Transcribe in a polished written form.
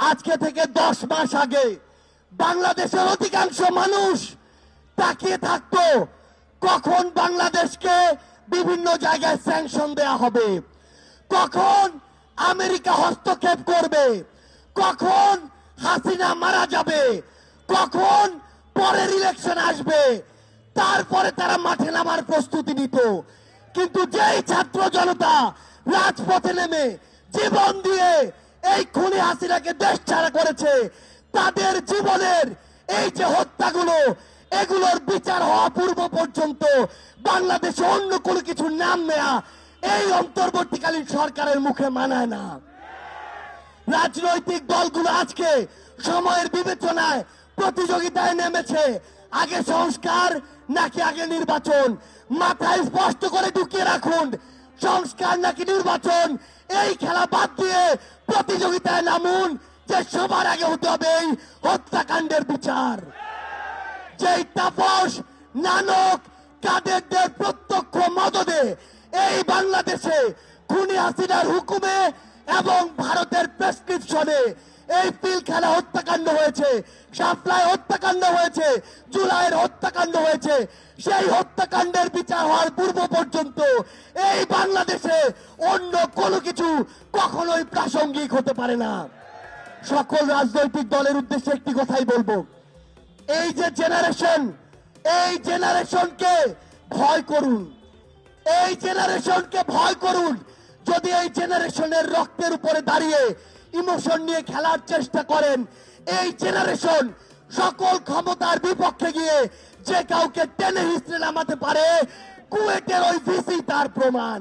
আজকে থেকে 10 মাস আগে বাংলাদেশের অধিকাংশ মানুষ তাকিয়ে থাকতো কখন বাংলাদেশকে বিভিন্ন জায়গায় স্যাংশন দেয়া হবে, কখন আমেরিকা হস্তক্ষেপ করবে, কখন হাসিনা মারা যাবে, কখন পরের ইলেকশন আসবে, তারপরে তারা মাঠে নামার প্রস্তুতি নিত। কিন্তু যেই ছাত্র জনতা রাজপথে নেমে জীবন দিয়ে এই খুনি হাসিনাকে দেশ ছাড়া করেছে, তাদের জীবনের এই যে হত্যাগুলো, এগুলোর বিচার হওয়া পূর্ব পর্যন্ত বাংলাদেশে অন্য কোনো কিছু নাম নেয়া এই অন্তর্বর্তীকালীন সরকারের মুখে মানায় না। রাজনৈতিক দলগুলো আজকে সময়ের বিবেচনায় প্রতিযোগিতায় নেমেছে, আগে সংস্কার নাকি আগে নির্বাচন। মাথায় স্পষ্ট করে ঢুকিয়ে রাখুন, সংস্কার নাকি নির্বাচন, এই খেলা বাদ দিয়ে প্রতিযোগিতায় নামুন যে সবার আগে হতে হবে এই হত্যাকাণ্ডের বিচার। যেই তাপস নানক কাদেরদের প্রত্যক্ষ মদদে এই বাংলাদেশে খুনি হাসিনার হুকুমে এবং ভারতের প্রেসক্রিপশনে এই পিলখানা হত্যাকাণ্ড হয়েছে, শাপলায় হত্যাকাণ্ড হয়েছে, জুলাইয়ের হত্যাকাণ্ড হয়েছে, সেই হত্যাকাণ্ডের বিচার হওয়ার পূর্ব পর্যন্ত এই বাংলাদেশে অন্য কোনো কিছু কখনোই প্রাসঙ্গিক হতে পারে না। সকল রাজনৈতিক দলের উদ্দেশ্যে একটি কথাই বলবো, এই যে জেনারেশন, এই জেনারেশনকে ভয় করুন, এই জেনারেশনকে ভয় করুন। যদি এই জেনারেশনের রক্তের উপরে দাঁড়িয়ে ইমোশন নিয়ে খেলার চেষ্টা করেন, এই জেনারেশন সকল ক্ষমতার বিপক্ষে গিয়ে যে কাউকে টেনে হিস্ট্রে নামাতে পারে, কুয়েটের ওই ভিসি তার প্রমাণ।